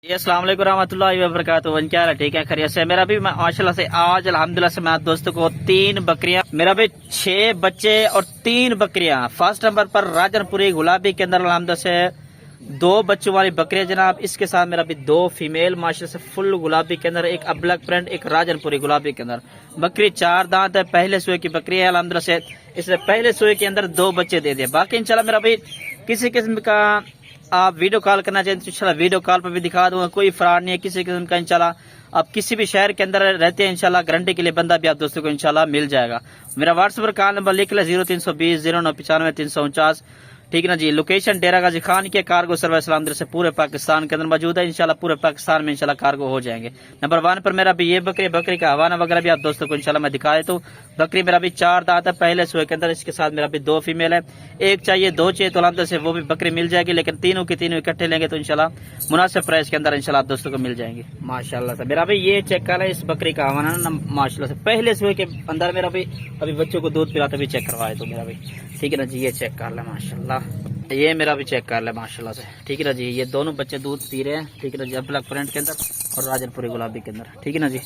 जी अस्सलाम वालेकुम रहमतुल्लाहि व बरकातुहू। क्या हाल है? ठीक है, खैरियत से। मेरा भी माशाल्लाह से आज अल्हम्दुलिल्लाह से मैं दोस्तों को 3 बकरियां, मेरा भी 6 बच्चे और 3 बकरियां। फर्स्ट नंबर पर राजनपुरी गुलाबी के अंदर अल्हम्दुलिल्लाह से 2 बच्चों वाली बकरियां जनाब। इसके साथ मेरा भी 2 फीमेल माशाल्लाह से फुल गुलाबी के अंदर, एक अब्लक प्रिंट, एक राजनपुरी गुलाबी के अंदर। बकरी 4 दांत है, पहले सुए की बकरी है अल्हम्दुलिल्लाह से। इसने पहले सुए के अंदर 2 बच्चे दे दिए। बाकी इंशाल्लाह मेरा भी किसी किस्म का आप वीडियो कॉल करना चाहें तो इंशाल्लाह वीडियो कॉल पर भी दिखा दूंगा। कोई फ्रॉड नहीं है किसी किस्म का। इंशाल्लाह आप किसी भी शहर के अंदर रहते हैं इंशाल्लाह गारंटी के लिए बंदा भी आप दोस्तों को इंशाल्लाह मिल जाएगा। मेरा व्हाट्सएप पर कॉल नंबर लिख ले 0320 0995 349। ठीक है ना जी। लोकेशन डेरा गाजी खान की कार्गो सर्विस अल्हम्दुलिल्लाह से पूरे पाकिस्तान के अंदर मौजूद है। इंशाल्लाह पूरे पाकिस्तान में इंशाल्लाह कार्गो हो जाएंगे। नंबर 1 पर मेरा भी ये बकरी का हवाना वगैरह भी आप दोस्तों को इंशाल्लाह मैं दिखा देता हूँ। बकरी मेरा भी 4 दांत है, पहले सुए के अंदर। इसके साथ मेरा भी 2 फीमेल है। एक चाहिए 2 चाहिए तो अल्हम्दुलिल्लाह से वो भी बकरी मिल जाएगी, लेकिन तीनों की तीनों इकट्ठे लेंगे तो इंशाल्लाह मुनासिब प्राइस के अंदर इंशाल्लाह आप दोस्तों को मिल जाएंगे माशाल्लाह से। मेरा भी ये चेक कर है इस बकरी का हवाना ना माशाल्लाह से पहले सुए के अंदर। मेरा भी अभी बच्चों को दूध पिलाते भी चेक करवाए तो मेरा भी। ठीक है ना जी। ये चेक कर ले माशाल्लाह। ये मेरा भी चेक कर ले माशाल्लाह से। ठीक है ना जी। ये दोनों बच्चे दूध पी रहे हैं। ठीक है ना जी। अब्लक प्रिंट के अंदर और राजनपुरी गुलाबी के अंदर। ठीक है ना जी।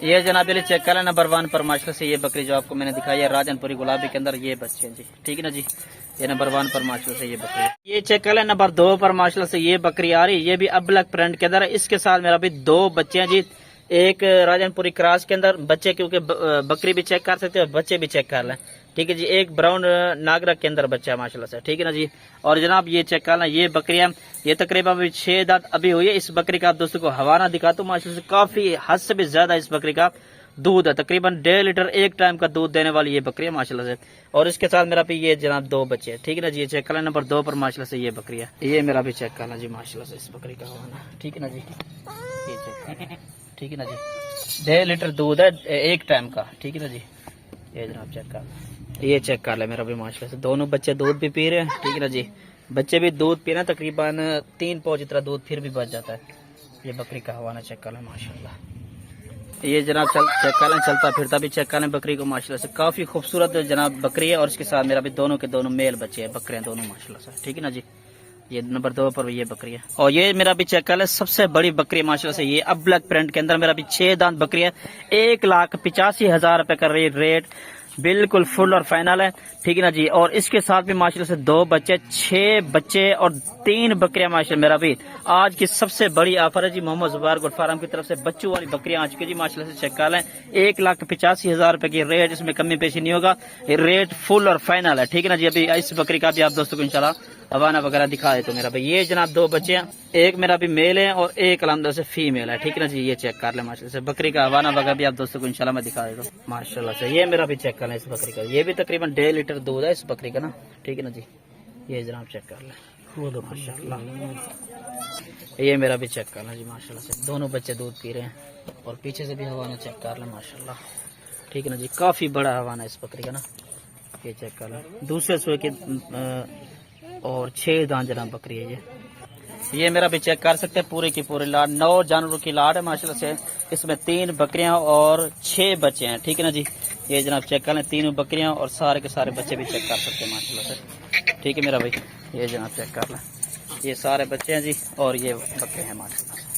ये जनाब ये चेक कर ले नंबर 1 पर माशाल्लाह से। ये बकरी जो आपको मैंने दिखाई है राजनपुरी गुलाबी के अंदर, ये बच्चे हैं जी। ठीक है ना जी। ये नंबर 1 पर माशाल्लाह से ये बकरी। ये चेक कर ले नंबर 2 पर माशाल्लाह से ये बकरी आ रही। ये भी अब्लक प्रिंट के अंदर है। इसके साथ मेरा भी 2 बच्चे हैं जी। एक राजनपुरी क्रॉस के अंदर बच्चे, क्योंकि बकरी भी चेक कर सकते हो बच्चे भी चेक कर लें। ठीक है जी। एक ब्राउन नागरा के अंदर बच्चा है माशाल्लाह से। ठीक है ना जी। और जनाब ये चेक करना ये बकरियां, ये तकरीबन अभी 6 दांत अभी हुई है। इस बकरी का आप दोस्तों को हवाना दिखाता हूँ माशाल्लाह से। काफी हद से भी ज्यादा इस बकरी का दूध है, तकरीबन 1.5 लीटर एक टाइम का दूध देने वाली ये बकरी है माशाल्लाह से। और इसके साथ मेरा भी ये जनाब 2 बच्चे हैं। ठीक है ना जी। ये चेक करना नंबर 2 पर माशाल्लाह से ये बकरी है। ये मेरा भी चेक करना जी माशाल्लाह से इस बकरी का हवाना। ठीक है ना जी। ये चेक ठीक है ना जी। 1.5 लीटर दूध है एक टाइम का। ठीक है ना जी। ये जनाब चेक कर, ये चेक कर ले मेरा भी माशाल्लाह से। दोनों बच्चे दूध भी पी रहे हैं। ठीक है ना जी। बच्चे भी दूध पी रहे हैं, तकरीबन 3 पाउच इतना दूध फिर भी बच जाता है। ये बकरी का हवाना चेक कर ले माशाल्लाह। ये जनाब चेक कर लें, चलता फिरता भी चेक कर लें बकरी को माशाल्लाह से। काफी खूबसूरत जनाब बकरी है। और इसके साथ मेरा भी दोनों के दोनों मेल बच्चे हैं, बकरियां दोनों माशाल्लाह से। ठीक है ना जी। ये नंबर 2 पर ये बकरी है। और ये मेरा भी चेक कर ले सबसे बड़ी बकरी माशाल्लाह से। ये अब्लक प्रिंट के अंदर मेरा भी 6 दांत बकरी है। 1,85,000 रुपए का रेट बिल्कुल फुल और फाइनल है। ठीक है ना जी। और इसके साथ भी माशाल्लाह से 2 बच्चे, 6 बच्चे और 3 बकरियां माशाल्लाह। मेरा भी आज की सबसे बड़ी ऑफर है जी मोहम्मद जुबार गुड फार्म की तरफ से। बच्चों वाली बकरियां आ चुकी है जी माशाल्लाह से। चेक कर लें 1,85,000 रुपए की रेट, इसमें कमी पेशी नहीं होगा। रेट फुल और फाइनल है। ठीक है ना जी। अभी इस बकरी का भी आप दोस्तों को इंशाल्लाह हवाना वगैरह दिखा दे तो मेरा भाई। ये जनाब 2 बच्चे हैं, एक मेरा भी मेल है और एक अल्हम्दुलिल्लाह से फीमेल है। ठीक है ना जी। ये चेक कर ले माशाल्लाह से। बकरी का हवाना वगैरह भी आप दोस्तों को इंशाल्लाह मैं दिखा देता हूँ माशाल्लाह से। ये मेरा भी चेक कर ले इस बकरी का। ये भी तकरीबन 1.5 लीटर दूध है इस बकरी का ना। ठीक है ना जी। ये जनाब चेक कर ले माशाल्लाह। ये मेरा भी चेक करना जी माशाल्लाह से। दोनों बच्चे दूध पी रहे हैं। और पीछे से भी हवाना चेक कर ले माशाल्लाह। ठीक है ना जी। काफी बड़ा हवाना है इस बकरी का ना। ये चेक कर ले दूसरे सुए के और 6 दांत जनाब बकरी है ये मेरा भी चेक कर सकते हैं। पूरे की पूरे लाड 9 जानवरों की लाड है माशाल्लाह से। इसमें 3 बकरियां और 6 बच्चे हैं। ठीक है ना जी। ये जनाब चेक कर लें, तीनों बकरियां और सारे के सारे बच्चे भी चेक कर सकते हैं माशाल्लाह से। ठीक है मेरा भाई। ये जनाब चेक कर लें, ये सारे बच्चे हैं जी और ये बकरे हैं माशाल्लाह से।